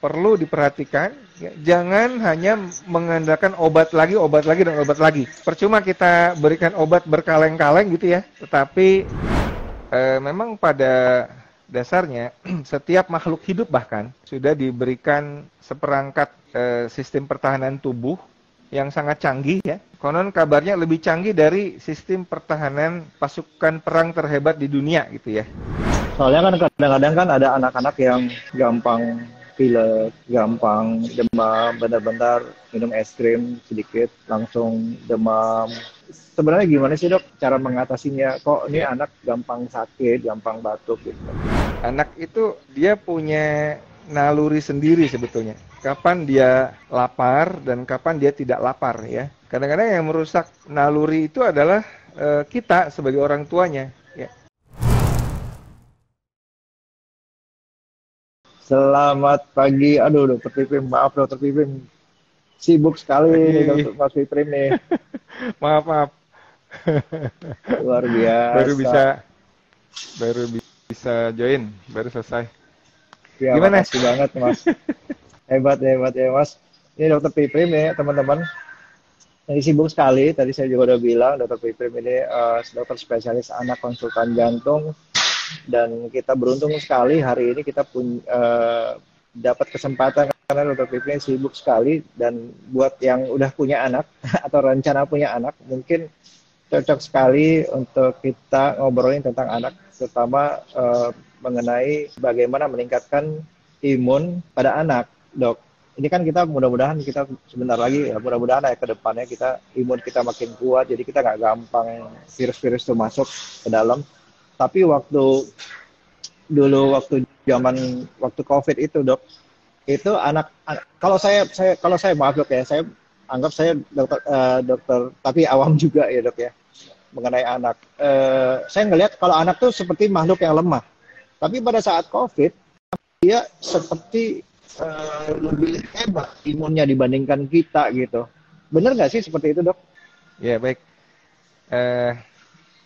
perlu diperhatikan. Ya. Jangan hanya mengandalkan obat lagi, dan obat lagi. Percuma kita berikan obat berkaleng-kaleng gitu ya. Tetapi memang pada dasarnya setiap makhluk hidup bahkan sudah diberikan seperangkat sistem pertahanan tubuh yang sangat canggih ya. Konon kabarnya lebih canggih dari sistem pertahanan pasukan perang terhebat di dunia gitu ya. Soalnya kan kadang-kadang kan ada anak-anak yang gampang pilek, gampang demam, bentar-bentar minum es krim sedikit langsung demam. Sebenarnya gimana sih dok cara mengatasinya? Kok ini anak gampang sakit, gampang batuk gitu? Anak itu dia punya naluri sendiri sebetulnya. Kapan dia lapar dan kapan dia tidak lapar ya. Kadang-kadang yang merusak naluri itu adalah kita sebagai orang tuanya. Ya. Selamat pagi, aduh dokter Pipim, maaf dokter Pipim, sibuk sekali nih dokter Mas Pipim nih. Maaf. Luar baru biasa. bisa join, baru selesai. Ya, Gimana? makasih banget Mas. Hebat ya Mas. Ini dokter Pipim ya teman-teman. Ini sibuk sekali, tadi saya juga udah bilang dokter Pipim ini dokter spesialis anak konsultan jantung. Dan kita beruntung sekali hari ini kita dapat kesempatan karena dokter Pipin sibuk sekali, dan buat yang udah punya anak atau rencana punya anak mungkin cocok sekali untuk kita ngobrolin tentang anak, terutama mengenai bagaimana meningkatkan imun pada anak, dok. Ini kan kita mudah-mudahan kita sebentar lagi ya, mudah-mudahan ya ke depannya kita imun kita makin kuat, jadi kita nggak gampang virus-virus itu masuk ke dalam. Tapi waktu waktu COVID itu dok, itu anak kalau saya maaf dok ya, saya anggap saya dokter tapi awam juga ya dok ya mengenai anak. Saya ngelihat kalau anak tuh seperti makhluk yang lemah, tapi pada saat COVID dia seperti lebih hebat imunnya dibandingkan kita gitu. Bener nggak sih seperti itu dok? Ya baik.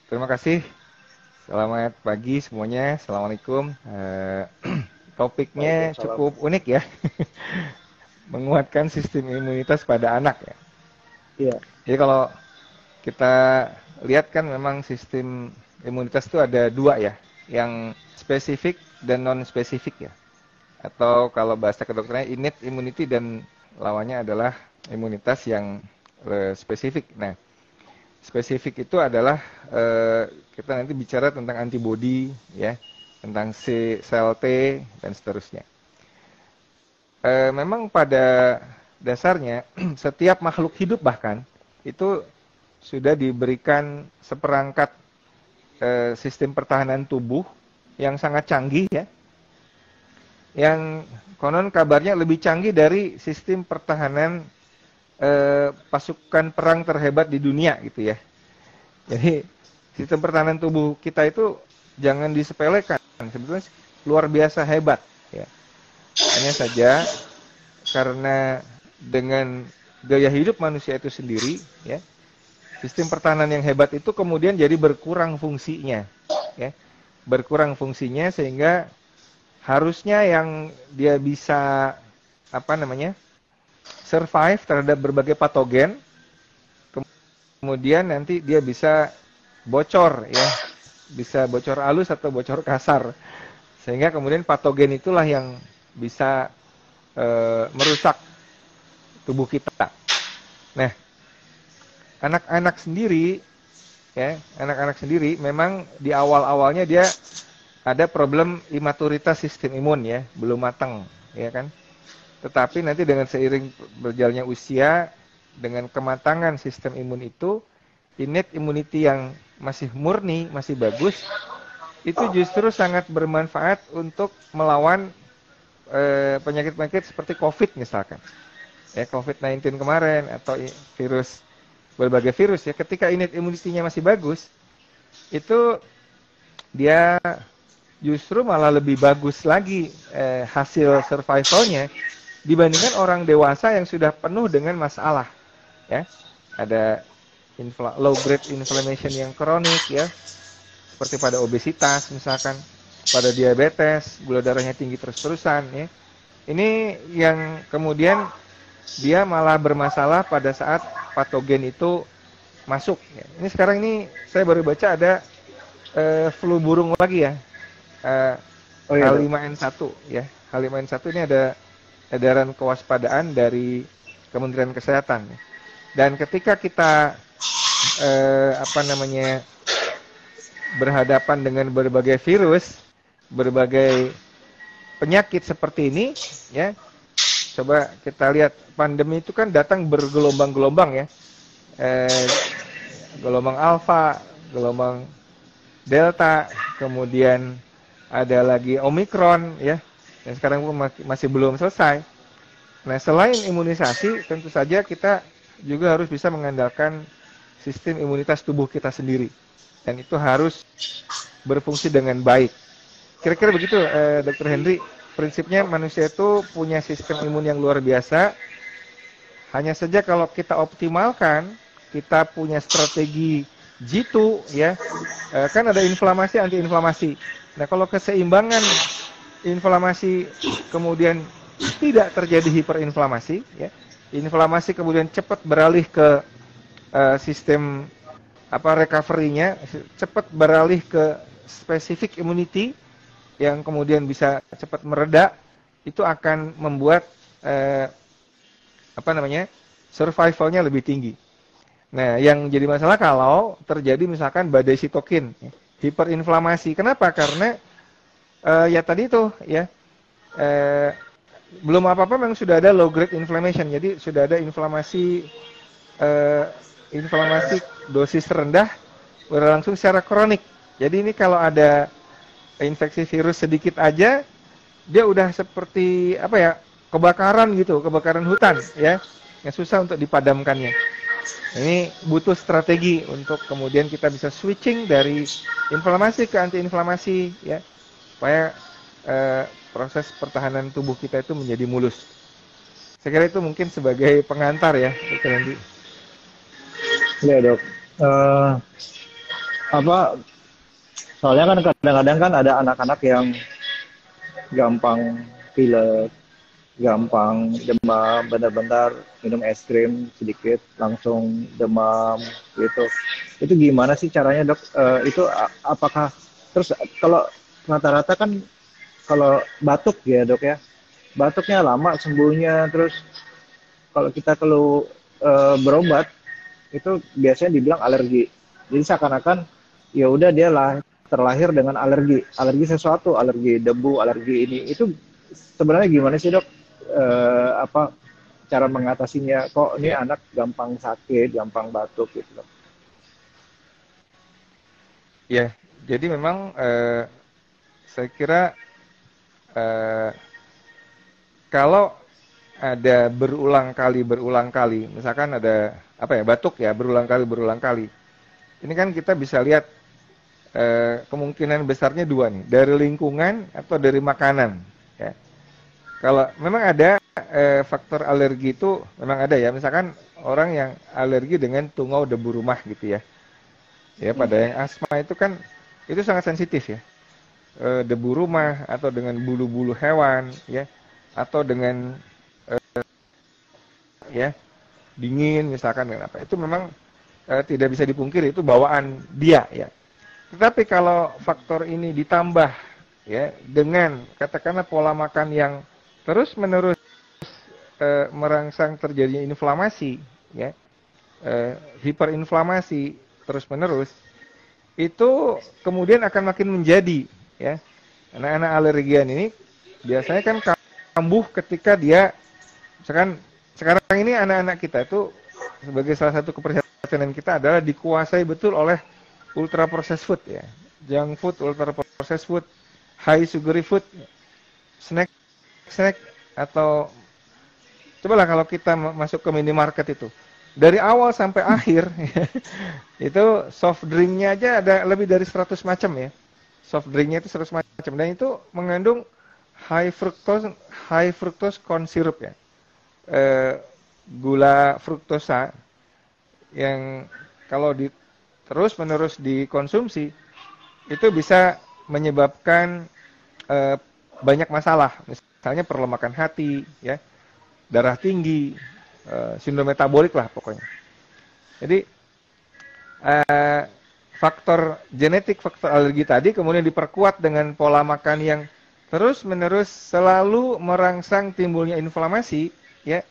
Terima kasih. Selamat pagi semuanya. Assalamualaikum. Topiknya cukup unik ya. Menguatkan sistem imunitas pada anak ya. Iya. Jadi kalau kita lihat kan memang sistem imunitas itu ada dua ya, yang spesifik dan non spesifik ya. Atau kalau bahasa kedokterannya innate immunity, dan lawannya adalah imunitas yang spesifik. Nah, spesifik itu adalah kita nanti bicara tentang antibodi ya, tentang sel T dan seterusnya. Memang pada dasarnya setiap makhluk hidup bahkan itu sudah diberikan seperangkat sistem pertahanan tubuh yang sangat canggih ya, yang konon kabarnya lebih canggih dari sistem pertahanan pasukan perang terhebat di dunia gitu ya. Jadi sistem pertahanan tubuh kita itu jangan disepelekan, sebetulnya luar biasa hebat ya. Hanya saja karena dengan gaya hidup manusia itu sendiri ya, sistem pertahanan yang hebat itu kemudian jadi berkurang fungsinya ya. Berkurang fungsinya sehingga harusnya yang dia bisa survive terhadap berbagai patogen, kemudian nanti dia bisa bocor ya, bisa bocor halus atau bocor kasar, sehingga kemudian patogen itulah yang bisa merusak tubuh kita. Nah, anak-anak sendiri memang di awal-awalnya dia ada problem imaturitas sistem imun ya, belum matang ya kan. Tetapi nanti dengan seiring berjalannya usia, dengan kematangan sistem imun itu, innate immunity yang masih murni, masih bagus, itu justru sangat bermanfaat untuk melawan penyakit-penyakit seperti COVID misalkan. Ya, COVID-19 kemarin atau berbagai virus ya, ketika innate immunity-nya masih bagus, itu dia justru malah lebih bagus lagi hasil survivalnya dibandingkan orang dewasa yang sudah penuh dengan masalah ya. Ada low grade inflammation yang kronik ya, seperti pada obesitas misalkan, pada diabetes, gula darahnya tinggi terus-terusan ya. ini yang kemudian dia malah bermasalah pada saat patogen itu masuk. Ini sekarang ini saya baru baca ada flu burung lagi ya, Oh iya dok. H5N1 ya. H5N1 ini ada edaran kewaspadaan dari Kementerian Kesehatan. Dan ketika kita berhadapan dengan berbagai virus, berbagai penyakit seperti ini, ya, coba kita lihat pandemi itu kan datang bergelombang-gelombang ya, gelombang alfa, gelombang delta, kemudian ada lagi omikron, ya, dan sekarang pun masih belum selesai. Nah, selain imunisasi, tentu saja kita juga harus bisa mengandalkan sistem imunitas tubuh kita sendiri, dan itu harus berfungsi dengan baik. Kira-kira begitu, Dr. Henry. Prinsipnya manusia itu punya sistem imun yang luar biasa. Hanya saja kalau kita optimalkan, kita punya strategi G2, ya, kan ada inflamasi, antiinflamasi. Nah, kalau keseimbangan inflamasi kemudian tidak terjadi hiperinflamasi, ya, inflamasi kemudian cepat beralih ke sistem recovery-nya, cepat beralih ke specific immunity yang kemudian bisa cepat mereda, itu akan membuat survival-nya lebih tinggi. Nah, yang jadi masalah kalau terjadi misalkan badai sitokin, hiperinflamasi. Kenapa? Karena ya tadi itu ya, belum apa-apa memang sudah ada low grade inflammation. Jadi sudah ada inflamasi dosis rendah berlangsung secara kronik. Jadi ini kalau ada infeksi virus sedikit aja, dia udah seperti kebakaran gitu, kebakaran hutan ya, yang susah untuk dipadamkannya. Ini butuh strategi untuk kemudian kita bisa switching dari inflamasi ke antiinflamasi ya, supaya proses pertahanan tubuh kita itu menjadi mulus. Saya kira itu mungkin sebagai pengantar ya, Dr. Hendy. Iya dok. Soalnya kan kadang-kadang kan ada anak-anak yang gampang pilek, gampang demam, benar-benar minum es krim sedikit langsung demam gitu. Itu gimana sih caranya dok? Itu apakah terus kalau rata-rata kan kalau batuk ya dok ya, batuknya lama sembuhnya, terus kalau kita berobat itu biasanya dibilang alergi. Jadi seakan-akan ya udah dia terlahir dengan alergi sesuatu, alergi debu, alergi ini. Itu sebenarnya gimana sih dok? Cara mengatasinya? Kok ini anak gampang sakit, gampang batuk gitu dok? Ya, jadi memang saya kira kalau ada berulang kali, misalkan ada batuk ya berulang kali. Ini kan kita bisa lihat kemungkinan besarnya dua nih, dari lingkungan atau dari makanan. Ya. Kalau memang ada faktor alergi itu memang ada ya, misalkan orang yang alergi dengan tungau debu rumah gitu ya. Ya pada yang asma itu kan itu sangat sensitif ya, debu rumah atau dengan bulu-bulu hewan ya, atau dengan dingin misalkan apa, itu memang tidak bisa dipungkiri itu bawaan dia ya. Tetapi kalau faktor ini ditambah ya dengan katakanlah pola makan yang terus-menerus merangsang terjadinya inflamasi ya, hiperinflamasi terus-menerus, itu kemudian akan makin menjadi ya. Anak-anak alergian ini biasanya kan kambuh ketika dia misalkan sekarang ini anak-anak kita itu sebagai salah satu keprihatinan kita adalah dikuasai betul oleh ultra processed food ya, junk food, ultra processed food, high sugary food, snack atau cobalah kalau kita masuk ke minimarket itu dari awal sampai akhir itu soft drinknya aja ada lebih dari 100 macam ya, soft drinknya itu 100 macam, dan itu mengandung high fructose corn syrup ya, gula fruktosa yang kalau terus-menerus dikonsumsi itu bisa menyebabkan banyak masalah. misalnya perlemakan hati, ya, darah tinggi, sindrom metabolik lah pokoknya. Jadi faktor genetik, faktor alergi tadi kemudian diperkuat dengan pola makan yang terus-menerus selalu merangsang timbulnya inflamasi, ya.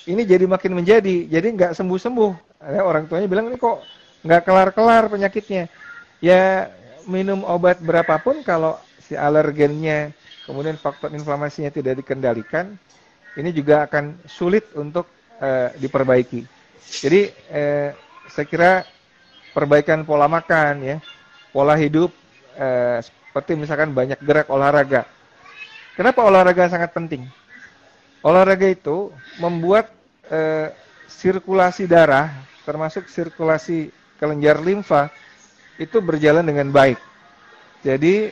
Ini jadi makin menjadi, jadi nggak sembuh-sembuh. Orang tuanya bilang ini kok nggak kelar-kelar penyakitnya. Ya minum obat berapapun kalau si alergennya kemudian faktor inflamasinya tidak dikendalikan, ini juga akan sulit untuk diperbaiki. Jadi saya kira perbaikan pola makan, ya, pola hidup, seperti misalkan banyak gerak, olahraga. Kenapa olahraga sangat penting? Olahraga itu membuat sirkulasi darah, termasuk sirkulasi kelenjar limfa, itu berjalan dengan baik. Jadi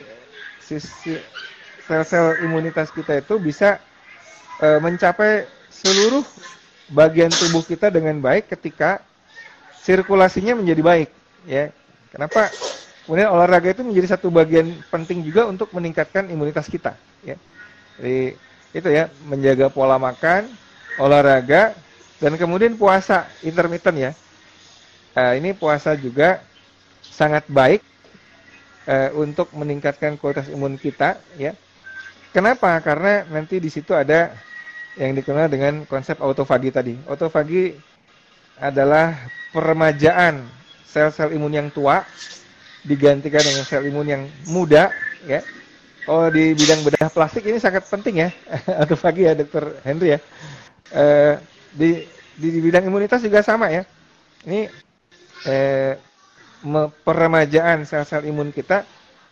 sel-sel imunitas kita itu bisa mencapai seluruh bagian tubuh kita dengan baik ketika sirkulasinya menjadi baik. Ya, kenapa? Kemudian olahraga itu menjadi satu bagian penting juga untuk meningkatkan imunitas kita. Ya. Jadi itu ya, menjaga pola makan, olahraga, dan kemudian puasa intermittent ya. Ini puasa juga sangat baik untuk meningkatkan kualitas imun kita, ya. Kenapa? Karena nanti di situ ada yang dikenal dengan konsep autofagi tadi. Autofagi adalah peremajaan sel-sel imun yang tua digantikan dengan sel imun yang muda, ya. Oh, di bidang bedah plastik ini sangat penting ya, autofagi ya, Dr. Henry ya. Di bidang imunitas juga sama ya. Ini peremajaan sel-sel imun kita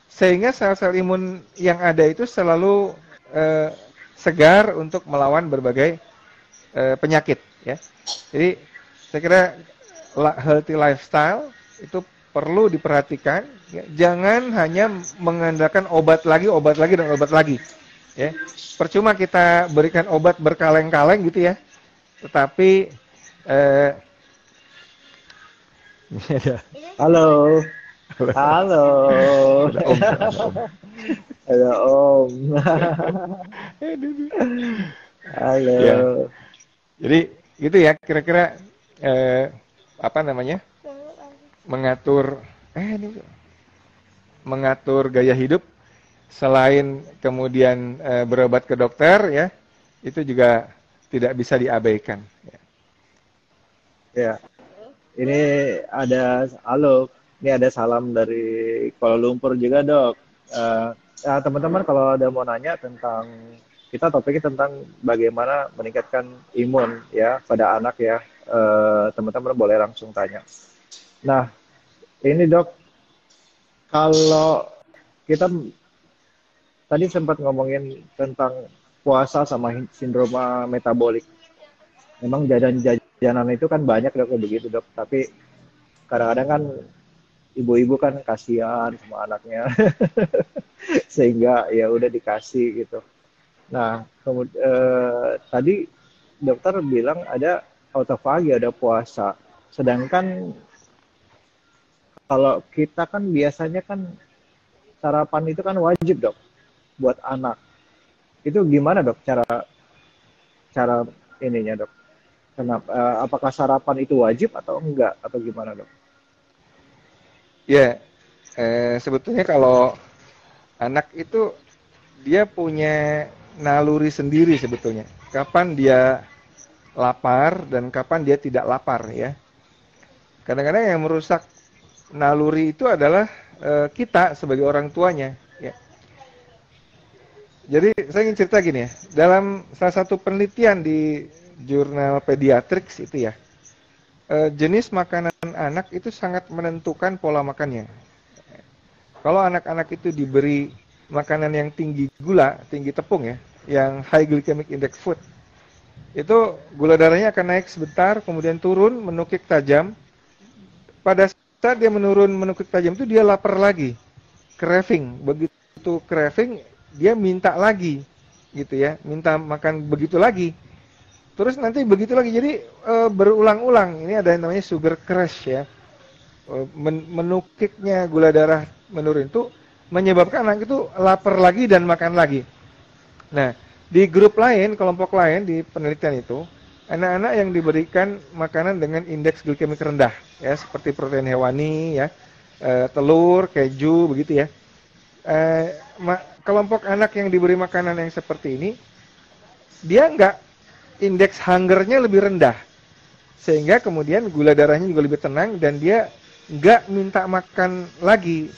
sehingga sel-sel imun yang ada itu selalu segar untuk melawan berbagai penyakit ya. Jadi saya kira healthy lifestyle itu perlu diperhatikan, ya. Jangan hanya mengandalkan obat lagi dan obat lagi, ya. Percuma kita berikan obat berkaleng-kaleng gitu ya, tetapi halo, halo, halo Om, halo. Ya. Jadi gitu ya kira-kira apa namanya? mengatur gaya hidup selain kemudian berobat ke dokter ya, itu juga tidak bisa diabaikan ya. Ya, ini ini ada salam dari Kuala Lumpur juga dok. Teman-teman kalau ada mau nanya tentang topiknya tentang bagaimana meningkatkan imun ya pada anak ya, teman-teman boleh langsung tanya. Nah, ini dok, kalau kita tadi sempat ngomongin tentang puasa sama sindroma metabolik. Memang jajanan itu kan banyak dok, begitu dok. Tapi kadang-kadang kan ibu-ibu kan kasihan sama anaknya, sehingga ya udah dikasih gitu. Nah, tadi dokter bilang ada autofagi, ada puasa. Sedangkan kalau kita kan biasanya kan sarapan itu kan wajib dok buat anak. Itu gimana dok cara ininya dok? Kenapa? Apakah sarapan itu wajib atau enggak atau gimana dok? Ya, sebetulnya kalau anak itu dia punya naluri sendiri sebetulnya. Kapan dia lapar dan kapan dia tidak lapar ya. Kadang-kadang yang merusak naluri itu adalah kita sebagai orang tuanya ya. Jadi saya ingin cerita gini ya, dalam salah satu penelitian di jurnal Pediatrics itu ya, jenis makanan anak itu sangat menentukan pola makannya. Kalau anak-anak itu diberi makanan yang tinggi gula, tinggi tepung ya, yang high glycemic index food, itu gula darahnya akan naik sebentar, kemudian turun, menukik tajam. Pada saat dia menukik tajam itu dia lapar lagi, craving. Begitu craving, dia minta lagi, gitu ya, minta makan begitu lagi. Terus nanti begitu lagi, jadi berulang-ulang. Ini ada yang namanya sugar crash ya. Menukiknya gula darah menurun itu menyebabkan anak itu lapar lagi dan makan lagi. Nah, Di grup lain, kelompok lain di penelitian itu, anak-anak yang diberikan makanan dengan indeks glikemik rendah, ya seperti protein hewani, ya, telur, keju, begitu ya. Kelompok anak yang diberi makanan yang seperti ini, dia nggak, indeks hungernya lebih rendah, sehingga kemudian gula darahnya juga lebih tenang dan dia nggak minta makan lagi.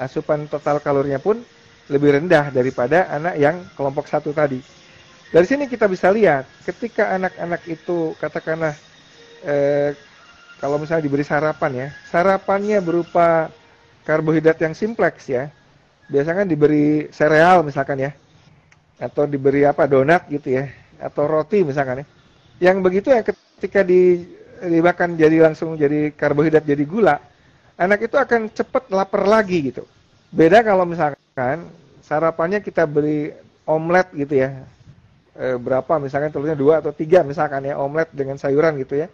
Asupan total kalorinya pun lebih rendah daripada anak yang kelompok satu tadi. Dari sini kita bisa lihat, ketika anak-anak itu katakanlah kalau misalnya diberi sarapan ya, sarapannya berupa karbohidrat yang simpleks ya, biasanya kan diberi sereal misalkan ya, atau diberi apa, donat gitu ya, atau roti misalkan ya. Yang begitu ya ketika dimakan jadi langsung jadi karbohidrat, jadi gula, anak itu akan cepat lapar lagi gitu. Beda kalau misalkan sarapannya kita beri omelet gitu ya, berapa misalkan telurnya 2 atau 3 misalkan ya, omelet dengan sayuran gitu ya.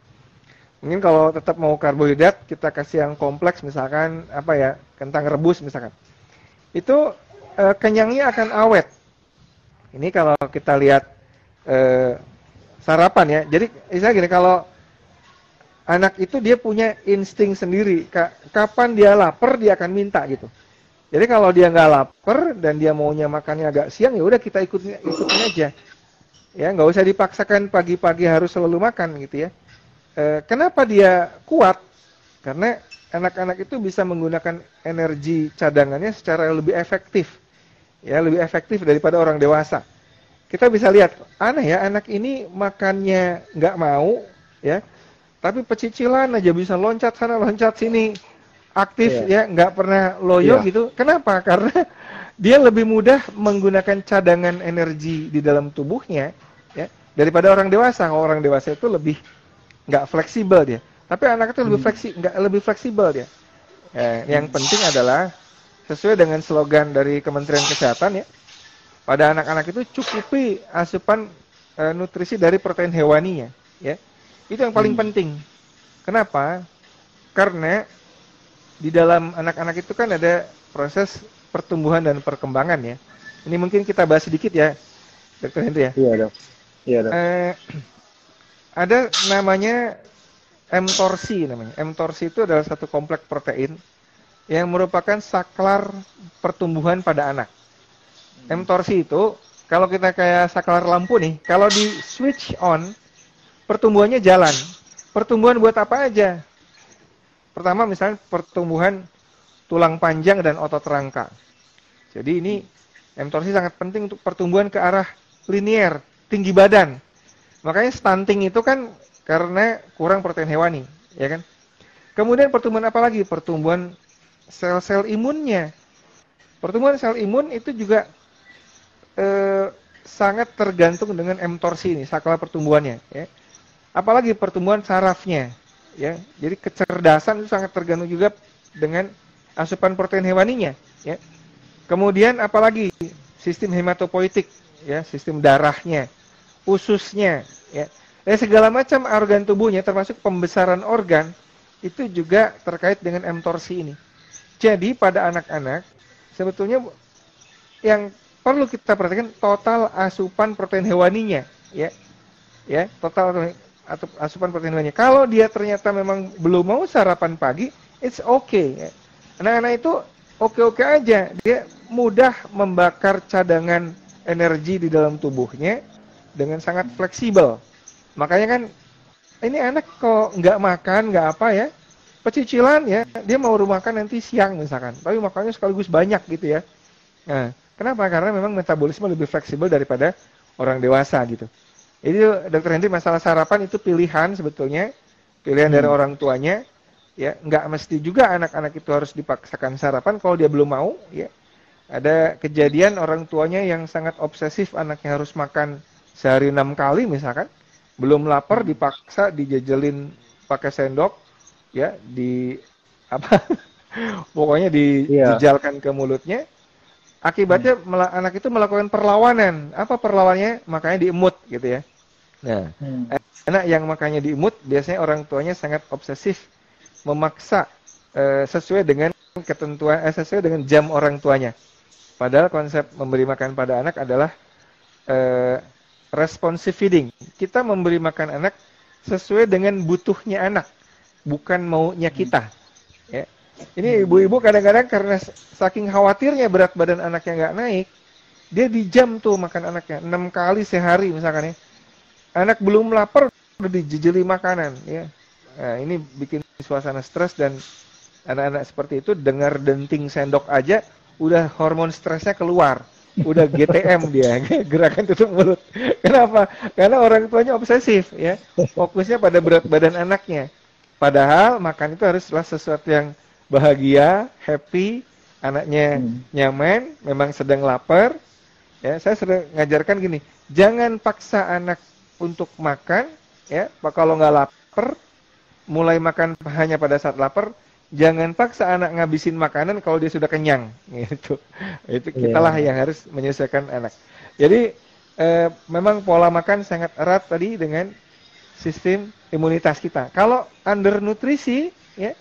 Mungkin kalau tetap mau karbohidrat kita kasih yang kompleks misalkan apa ya, kentang rebus misalkan. Itu kenyangnya akan awet. Ini kalau kita lihat sarapan ya. Jadi misalnya gini, kalau anak itu dia punya insting sendiri, kapan dia lapar dia akan minta gitu. Jadi kalau dia nggak lapar dan dia maunya makannya agak siang, ya udah kita ikutin aja. Ya nggak usah dipaksakan pagi-pagi harus selalu makan gitu ya. Kenapa dia kuat? Karena anak-anak itu bisa menggunakan energi cadangannya secara lebih efektif, ya lebih efektif daripada orang dewasa. Kita bisa lihat, aneh ya, anak ini makannya nggak mau, ya, tapi pecicilan aja bisa loncat sana loncat sini, aktif ya, nggak pernah loyo gitu. Kenapa? Karena dia lebih mudah menggunakan cadangan energi di dalam tubuhnya, ya, daripada orang dewasa. Kalau orang dewasa itu lebih nggak fleksibel dia. Tapi anak itu lebih fleksibel dia. Yang penting adalah sesuai dengan slogan dari Kementerian Kesehatan ya. Pada anak-anak itu cukupi asupan nutrisi dari protein hewaninya, ya. Itu yang paling penting. Kenapa? Karena di dalam anak-anak itu kan ada proses pertumbuhan dan perkembangan ya. Ini mungkin kita bahas sedikit ya, Dr. Hendri ya. Iya dok. Iya dok. Ada namanya mTORSI namanya. mTORSI itu adalah satu kompleks protein yang merupakan saklar pertumbuhan pada anak. mTORSI itu kalau kita kayak saklar lampu nih, kalau di switch on pertumbuhannya jalan. Pertumbuhan buat apa aja? Pertama misalnya pertumbuhan tulang panjang dan otot rangka. Jadi ini mTORSI sangat penting untuk pertumbuhan ke arah linier, tinggi badan. Makanya stunting itu kan karena kurang protein hewani, ya kan? Kemudian pertumbuhan apa lagi? Pertumbuhan sel-sel imunnya. Pertumbuhan sel imun itu juga sangat tergantung dengan mTORSI ini, saklar pertumbuhannya, ya. Apalagi pertumbuhan sarafnya, ya. Jadi kecerdasan itu sangat tergantung juga dengan asupan protein hewaninya, ya. Kemudian apalagi sistem hematopoietik, ya, sistem darahnya, ususnya, ya. Dan segala macam organ tubuhnya termasuk pembesaran organ itu juga terkait dengan mTORSI ini. Jadi pada anak-anak sebetulnya yang perlu kita perhatikan total asupan protein hewaninya, ya. Ya, total asupan protein hewaninya. Kalau dia ternyata memang belum mau sarapan pagi, it's okay, ya. Anak-anak itu oke-oke aja, dia mudah membakar cadangan energi di dalam tubuhnya dengan sangat fleksibel. Makanya kan ini anak kok nggak makan, nggak apa ya, pecicilan ya, dia mau makan nanti siang misalkan, tapi makannya sekaligus banyak gitu ya. Nah, kenapa? Karena memang metabolisme lebih fleksibel daripada orang dewasa gitu. Jadi Dr. Hendri, masalah sarapan itu pilihan sebetulnya, pilihan dari orang tuanya. Ya, nggak mesti juga anak-anak itu harus dipaksakan sarapan kalau dia belum mau. Ya, ada kejadian orang tuanya yang sangat obsesif, anaknya harus makan sehari 6 kali misalkan, belum lapar dipaksa dijejelin pakai sendok, ya, pokoknya dijejalkan ke mulutnya. Akibatnya anak itu melakukan perlawanan. Apa perlawannya? Makanya diemut gitu ya. Nah, anak yang makanya diemut biasanya orang tuanya sangat obsesif memaksa sesuai dengan ketentuan, sesuai dengan jam orang tuanya. Padahal konsep memberi makan pada anak adalah eh, responsive feeding. Kita memberi makan anak sesuai dengan butuhnya anak, bukan maunya kita. Ya. Ini ibu-ibu kadang-kadang karena saking khawatirnya berat badan anaknya nggak naik, dia di jam tuh makan anaknya 6 kali sehari misalkan ya. Anak belum lapar udah dijejeli makanan ya. Nah, ini bikin suasana stres dan anak-anak seperti itu dengar denting sendok aja udah hormon stresnya keluar. Udah GTM dia, gerakan tutup mulut. Kenapa? Karena orang tuanya obsesif ya. Fokusnya pada berat badan anaknya. Padahal makan itu haruslah sesuatu yang bahagia, happy, anaknya nyaman, memang sedang lapar. Ya, saya sering ngajarkan gini, jangan paksa anak untuk makan, ya. Kalau nggak lapar, mulai makan hanya pada saat lapar. Jangan paksa anak ngabisin makanan kalau dia sudah kenyang, gitu. Itu kitalah yang harus menyesuaikan anak. Jadi memang pola makan sangat erat tadi dengan sistem imunitas kita. Kalau undernutrisi, ya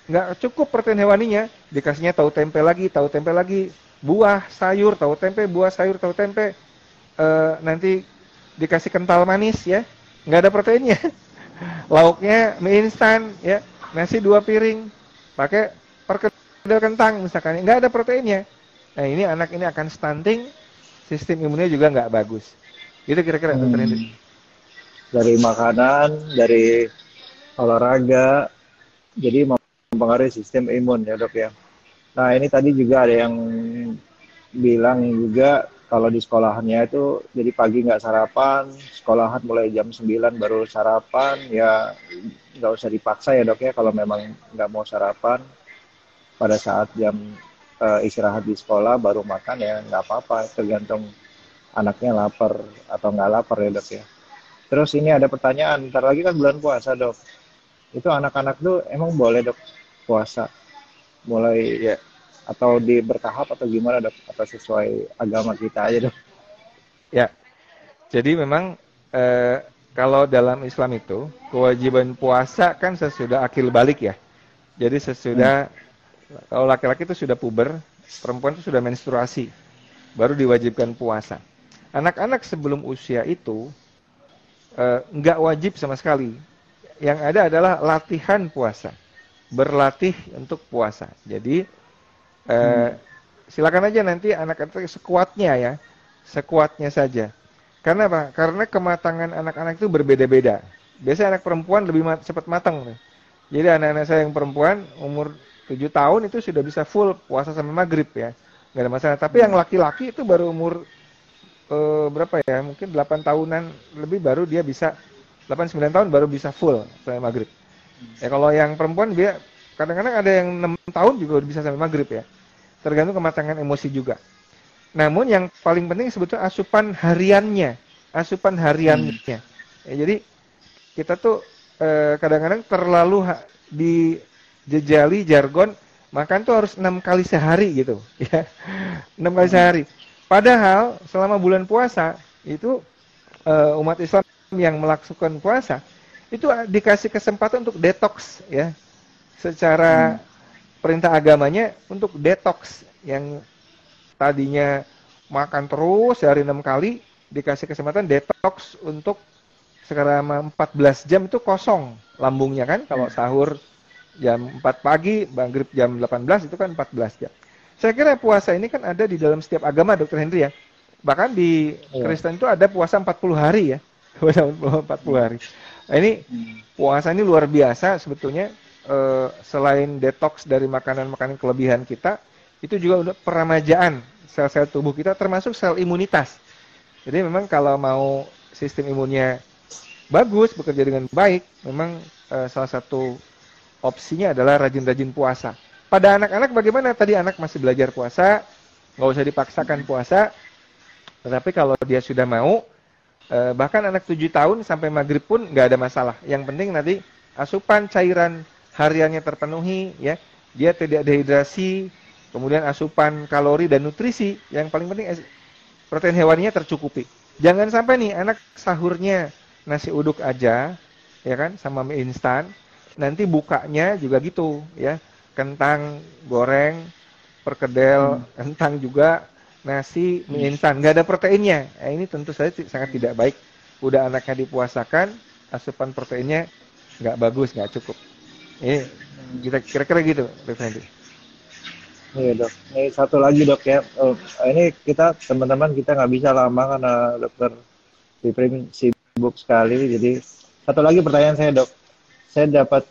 nggak cukup protein hewaninya, dikasihnya tahu tempe lagi, buah, sayur, tahu tempe, buah, sayur, tahu tempe, nanti dikasih kental manis, ya nggak ada proteinnya. Lauknya mie instan, ya nasi 2 piring. Pakai perkedel kentang misalkan, nggak ada proteinnya. Nah ini anak ini akan stunting, sistem imunnya juga nggak bagus. Itu kira-kira Dr. Hendri. Dari makanan, dari olahraga, jadi mempengaruhi sistem imun ya dok ya. Nah ini tadi juga ada yang bilang juga kalau di sekolahannya itu jadi pagi nggak sarapan, sekolahan mulai jam 9 baru sarapan, ya nggak usah dipaksa ya dok ya kalau memang nggak mau sarapan pada saat jam istirahat di sekolah baru makan ya nggak apa-apa, tergantung anaknya lapar atau nggak lapar ya dok ya. Terus ini ada pertanyaan, ntar lagi kan bulan puasa dok, itu anak-anak tuh emang boleh dok puasa mulai ya atau bertahap atau gimana dok, atau sesuai agama kita aja dok? Ya, jadi memang kalau dalam Islam itu kewajiban puasa kan sesudah akil balik ya. Jadi sesudah kalau laki-laki itu sudah puber, perempuan itu sudah menstruasi, baru diwajibkan puasa. Anak-anak sebelum usia itu nggak wajib sama sekali. Yang ada adalah latihan puasa, berlatih untuk puasa. Jadi silakan aja nanti anak-anak sekuatnya ya, sekuatnya saja. Karena apa? Karena kematangan anak-anak itu berbeda-beda. Biasanya anak perempuan lebih cepat matang. Jadi anak-anak saya yang perempuan umur 7 tahun itu sudah bisa full puasa sampai maghrib ya. Nggak ada masalah. Tapi yang laki-laki itu baru umur berapa ya? Mungkin 8 tahunan lebih baru dia bisa, 8-9 tahun baru bisa full sampai maghrib. Ya kalau yang perempuan dia kadang-kadang ada yang 6 tahun juga bisa sampai maghrib ya. Tergantung kematangan emosi juga. Namun yang paling penting sebetulnya asupan hariannya. Ya, jadi kita tuh kadang-kadang terlalu dijejali jargon makan tuh harus 6 kali sehari gitu ya. 6 kali sehari. Padahal selama bulan puasa itu umat Islam yang melakukan puasa itu dikasih kesempatan untuk detox ya. Secara perintah agamanya untuk detox, yang tadinya makan terus sehari 6 kali dikasih kesempatan detox untuk sekarang 14 jam itu kosong lambungnya kan. Kalau sahur jam 4 pagi, maghrib jam 18 itu kan 14 jam. Saya kira puasa ini kan ada di dalam setiap agama Dr. Hendri ya. Bahkan di Kristen itu ada puasa 40 hari ya. Puasa 40 hari. Nah ini puasa ini luar biasa sebetulnya. Selain detox dari makanan-makanan kelebihan kita, itu juga untuk peramajaan sel-sel tubuh kita termasuk sel imunitas. Jadi memang kalau mau sistem imunnya bagus, bekerja dengan baik, memang salah satu opsinya adalah rajin-rajin puasa. Pada anak-anak bagaimana? Tadi anak masih belajar puasa, nggak usah dipaksakan puasa. Tetapi kalau dia sudah mau, bahkan anak 7 tahun sampai maghrib pun nggak ada masalah. Yang penting nanti asupan cairan hariannya terpenuhi, ya, dia tidak dehidrasi, kemudian asupan kalori dan nutrisi, yang paling penting protein hewaninya tercukupi. Jangan sampai nih anak sahurnya nasi uduk aja, ya kan, sama mie instan, nanti bukanya juga gitu, ya, kentang goreng, perkedel, kentang juga, nasi, mie instan, nggak ada proteinnya. Ini tentu saja sangat tidak baik. Udah anaknya dipuasakan, asupan proteinnya nggak bagus, nggak cukup. Ini kita kira-kira gitu, Dok Hendy. Iya dok. Ini satu lagi dok ya. Ini kita teman-teman kita nggak bisa lama karena dokter Piprim sibuk sekali. Jadi satu lagi pertanyaan saya dok. Saya dapat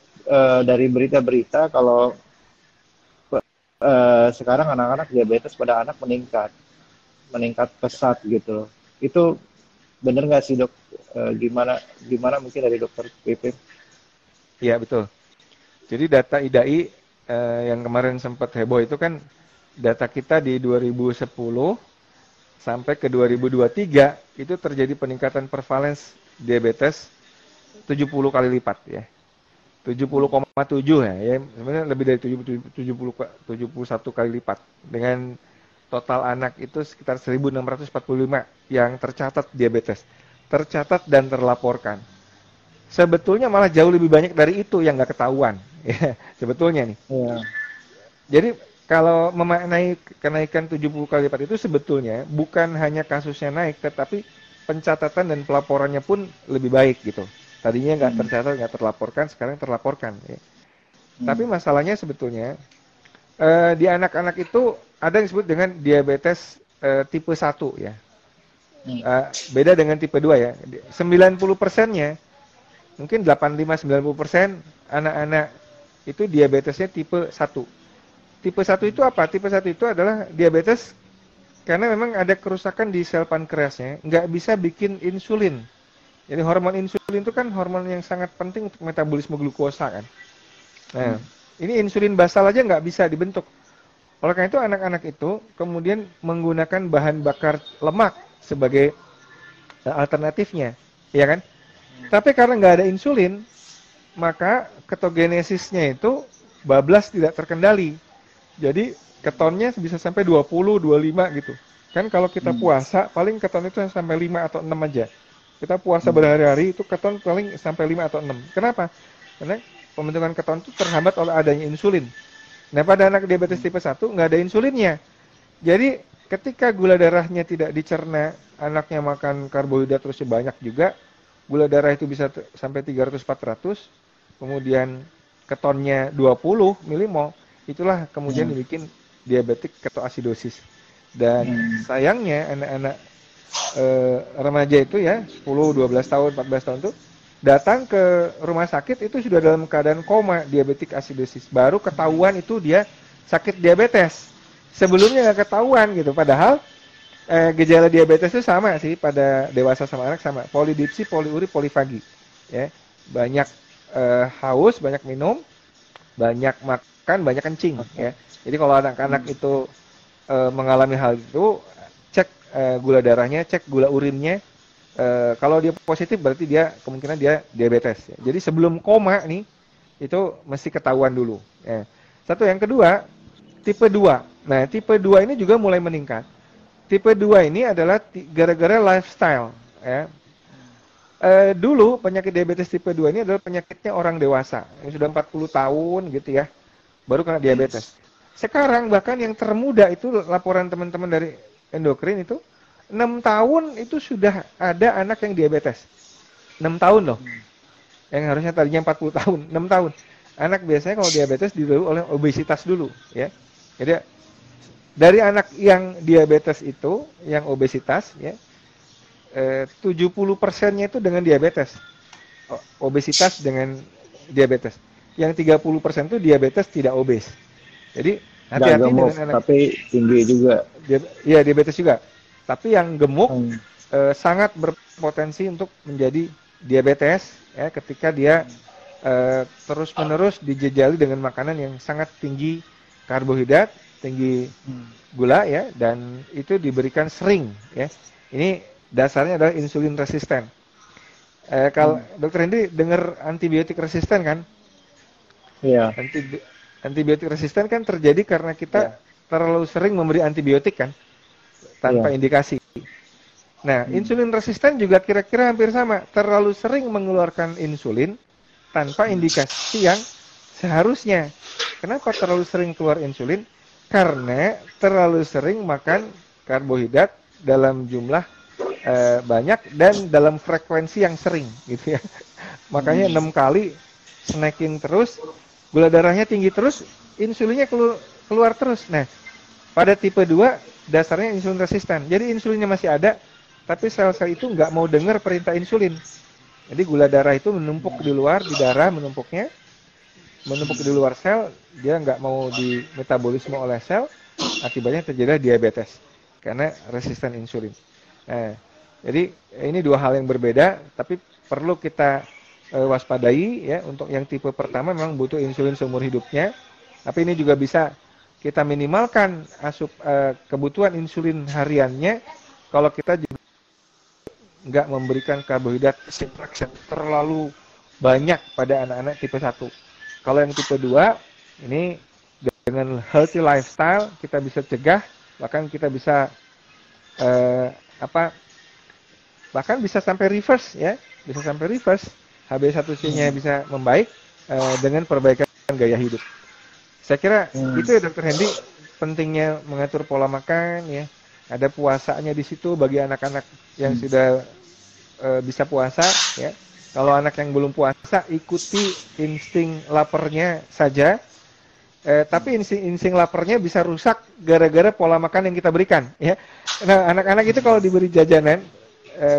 dari berita-berita kalau sekarang anak-anak diabetes pada anak meningkat pesat gitu. Itu benar nggak sih dok? Gimana mungkin dari dokter Piprim? Iya betul. Jadi data IDAI yang kemarin sempat heboh itu kan data kita di 2010 sampai ke 2023 itu terjadi peningkatan prevalence diabetes 70 kali lipat ya. 70,7 ya, sebenarnya lebih dari 71 kali lipat. Dengan total anak itu sekitar 1.645 yang tercatat diabetes. Tercatat dan terlaporkan. Sebetulnya malah jauh lebih banyak dari itu yang nggak ketahuan. Ya, sebetulnya nih. Iya. Jadi kalau memaknai kenaikan 70 kali lipat itu sebetulnya bukan hanya kasusnya naik, tetapi pencatatan dan pelaporannya pun lebih baik gitu. Tadinya nggak tercatat, nggak terlaporkan, sekarang terlaporkan. Ya. Tapi masalahnya sebetulnya di anak-anak itu ada yang disebut dengan diabetes tipe 1 ya. Beda dengan tipe 2 ya. 90%-nya, mungkin 85-90% anak-anak itu diabetesnya tipe 1. Tipe 1 itu apa? Tipe 1 itu adalah diabetes karena memang ada kerusakan di sel pankreasnya, nggak bisa bikin insulin. Jadi hormon insulin itu kan hormon yang sangat penting untuk metabolisme glukosa kan. Nah, ini insulin basal aja nggak bisa dibentuk. Oleh karena itu anak-anak itu kemudian menggunakan bahan bakar lemak sebagai alternatifnya, ya kan? Tapi karena nggak ada insulin, maka ketogenesisnya itu bablas tidak terkendali. Jadi ketonnya bisa sampai 20, 25 gitu. Kan kalau kita puasa paling keton itu sampai 5 atau 6 aja. Kita puasa berhari-hari itu keton paling sampai 5 atau 6. Kenapa? Karena pembentukan keton itu terhambat oleh adanya insulin. Nah, pada anak diabetes tipe 1 nggak ada insulinnya. Jadi ketika gula darahnya tidak dicerna, anaknya makan karbohidrat terusnya banyak juga, gula darah itu bisa sampai 300-400, kemudian ketonnya 20 milimol, itulah kemudian dibikin diabetik ketoasidosis. Dan sayangnya anak-anak remaja itu ya 10, 12 tahun, 14 tahun itu datang ke rumah sakit itu sudah dalam keadaan koma diabetik asidosis. Baru ketahuan itu dia sakit diabetes. Sebelumnya nggak ketahuan gitu. Padahal gejala diabetes itu sama sih pada dewasa sama anak sama. Polidipsi, poliuri, polifagi. Ya, banyak haus, banyak minum, banyak makan, banyak kencing. Ya. Jadi kalau anak-anak itu mengalami hal itu, cek gula darahnya, cek gula urinnya. Kalau dia positif berarti dia kemungkinan dia diabetes. Ya. Jadi sebelum koma nih itu mesti ketahuan dulu. Ya. Satu, yang kedua tipe 2. Nah tipe 2 ini juga mulai meningkat. Tipe 2 ini adalah gara-gara lifestyle. Ya. Dulu penyakit diabetes tipe 2 ini adalah penyakitnya orang dewasa yang sudah 40 tahun gitu ya, baru kena diabetes. Sekarang bahkan yang termuda itu laporan teman-teman dari endokrin itu 6 tahun itu sudah ada anak yang diabetes. 6 tahun loh. Yang harusnya tadinya 40 tahun, 6 tahun. Anak biasanya kalau diabetes didahului oleh obesitas dulu, ya. Jadi dari anak yang diabetes itu, yang obesitas, ya, 70%-nya itu dengan diabetes. Obesitas dengan diabetes. Yang 30% itu diabetes tidak obes. Jadi hati-hati dengan anak. Tapi tinggi juga. Iya, diabetes juga. Tapi yang gemuk sangat berpotensi untuk menjadi diabetes ya ketika dia terus-menerus dijejali dengan makanan yang sangat tinggi karbohidrat, tinggi gula ya, dan itu diberikan sering ya. Ini dasarnya adalah insulin resisten. Kalau Dokter Hendy dengar antibiotik resisten kan? Iya. Antibiotik resisten kan terjadi karena kita terlalu sering memberi antibiotik kan? Tanpa indikasi. Nah, insulin resisten juga kira-kira hampir sama. Terlalu sering mengeluarkan insulin tanpa indikasi yang seharusnya. Kenapa terlalu sering keluar insulin? Karena terlalu sering makan karbohidrat dalam jumlah banyak dan dalam frekuensi yang sering gitu ya. Makanya 6 kali snacking terus, gula darahnya tinggi terus, insulinnya keluar terus. Nah, pada tipe 2 dasarnya insulin resisten. Jadi insulinnya masih ada, tapi sel-sel itu nggak mau dengar perintah insulin. Jadi gula darah itu menumpuk di luar, di darah menumpuk di luar sel, dia nggak mau di metabolisme oleh sel, akibatnya terjadi diabetes karena resisten insulin. Nah, jadi ini dua hal yang berbeda, tapi perlu kita waspadai ya. Untuk yang tipe pertama memang butuh insulin seumur hidupnya, tapi ini juga bisa kita minimalkan kebutuhan insulin hariannya kalau kita juga nggak memberikan karbohidrat terlalu banyak pada anak-anak tipe 1. Kalau yang tipe 2, ini dengan healthy lifestyle kita bisa cegah, bahkan kita bisa bahkan bisa sampai reverse ya, bisa sampai reverse. HbA1c-nya bisa membaik dengan perbaikan gaya hidup. Saya kira itu ya Dr. Hendy, pentingnya mengatur pola makan ya. Ada puasanya di situ bagi anak-anak yang sudah bisa puasa ya. Kalau anak yang belum puasa, ikuti insting laparnya saja. Tapi insting laparnya bisa rusak gara-gara pola makan yang kita berikan ya. Nah, anak-anak itu kalau diberi jajanan,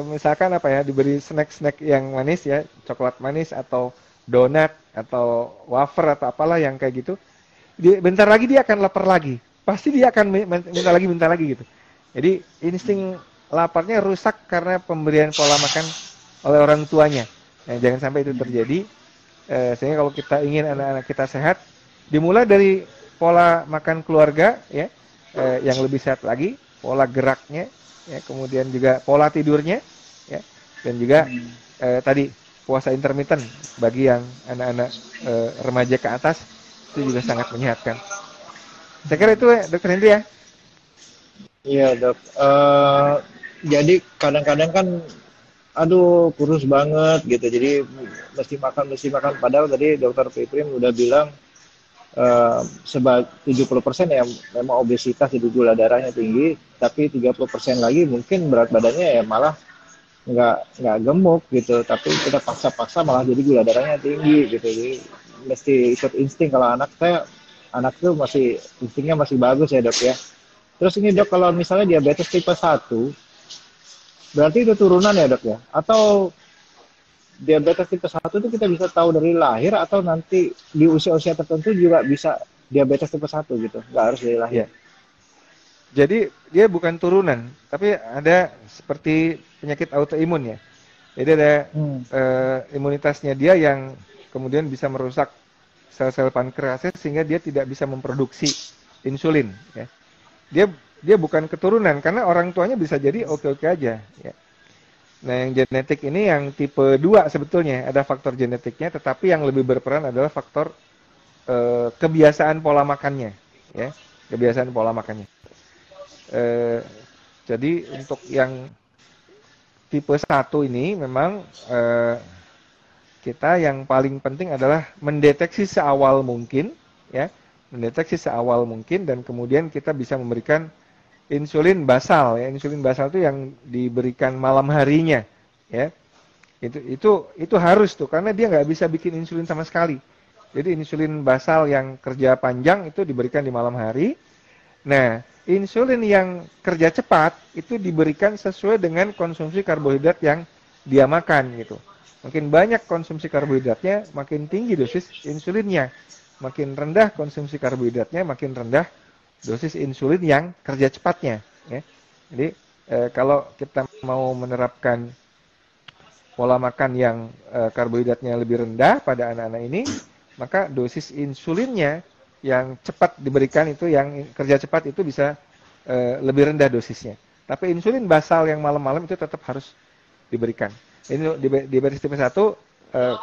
misalkan diberi snack-snack yang manis ya, coklat manis atau donat atau wafer atau apalah yang kayak gitu, bentar lagi dia akan lapar lagi. Pasti dia akan minta lagi gitu. Jadi insting laparnya rusak karena pemberian pola makan oleh orang tuanya. Nah, jangan sampai itu terjadi. Sehingga kalau kita ingin anak-anak kita sehat, dimulai dari pola makan keluarga ya, yang lebih sehat lagi, pola geraknya ya, kemudian juga pola tidurnya ya, dan juga tadi puasa intermittent bagi yang anak-anak remaja ke atas itu juga sangat menyehatkan. Saya kira itu ya Dr. Hendy ya. Iya dok. Jadi kadang-kadang kan aduh kurus banget gitu, jadi mesti makan. Padahal tadi dokter Piprim udah bilang 70% ya memang obesitas, jadi gula darahnya tinggi, tapi 30% lagi mungkin berat badannya ya malah nggak gemuk gitu, tapi kita paksa malah jadi gula darahnya tinggi gitu. Jadi mesti ikut insting. Kalau anak tuh masih instingnya masih bagus ya dok ya. Terus ini dok, kalau misalnya diabetes tipe 1, berarti itu turunan ya dok ya? Atau diabetes tipe 1 itu kita bisa tahu dari lahir atau nanti di usia-usia tertentu juga bisa diabetes tipe 1 gitu? Nggak harus dari lahir. Ya. Jadi dia bukan turunan, tapi ada seperti penyakit autoimun ya. Jadi ada imunitasnya dia yang kemudian bisa merusak sel-sel pankreasnya sehingga dia tidak bisa memproduksi insulin ya. Dia bukan keturunan karena orang tuanya bisa jadi oke-oke aja ya. Nah, yang genetik ini yang tipe 2 sebetulnya ada faktor genetiknya, tetapi yang lebih berperan adalah faktor kebiasaan pola makannya ya, kebiasaan pola makannya. Jadi untuk yang tipe 1 ini memang kita yang paling penting adalah mendeteksi seawal mungkin ya, dan kemudian kita bisa memberikan insulin basal ya. Insulin basal itu yang diberikan malam harinya ya. Itu harus tuh, karena dia nggak bisa bikin insulin sama sekali. Jadi insulin basal yang kerja panjang itu diberikan di malam hari. Nah, insulin yang kerja cepat itu diberikan sesuai dengan konsumsi karbohidrat yang dia makan gitu. Makin banyak konsumsi karbohidratnya, makin tinggi dosis insulinnya. Makin rendah konsumsi karbohidratnya, makin rendah dosis insulin yang kerja cepatnya ya. Jadi kalau kita mau menerapkan pola makan yang karbohidratnya lebih rendah pada anak-anak ini, maka dosis insulinnya yang cepat diberikan itu, yang kerja cepat itu bisa lebih rendah dosisnya. Tapi insulin basal yang malam-malam itu tetap harus diberikan. Ini diabetes tipe 1,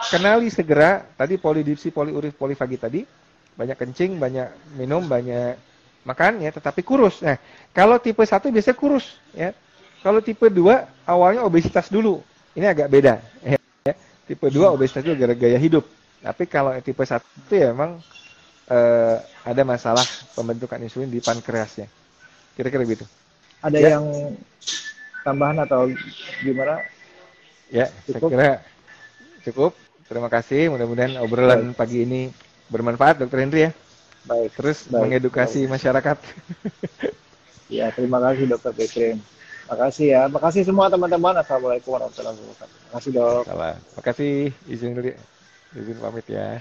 kenali segera tadi polidipsi, poliuret, polifagi tadi, banyak kencing, banyak minum, banyak makan ya, tetapi kurus. Nah, kalau tipe 1 biasanya kurus ya. Kalau tipe 2 awalnya obesitas dulu. Ini agak beda ya. Tipe 2 obesitas dulu gara-gara gaya hidup. Tapi kalau tipe 1 ya memang ada masalah pembentukan insulin di pankreasnya. Kira-kira begitu. ada Ya, yang tambahan atau gimana? ya, saya Cukup? kira cukup. Terima kasih. Mudah-mudahan Baik, obrolan pagi ini bermanfaat, Dokter Henry ya. baik, Terus baik. mengedukasi masyarakat. Ya, terima kasih Dokter Fikrim. Makasih ya. Makasih semua teman-teman. Assalamualaikum warahmatullahi wabarakatuh. Makasih dok. Salah. Makasih. Izin dulu, izin pamit ya.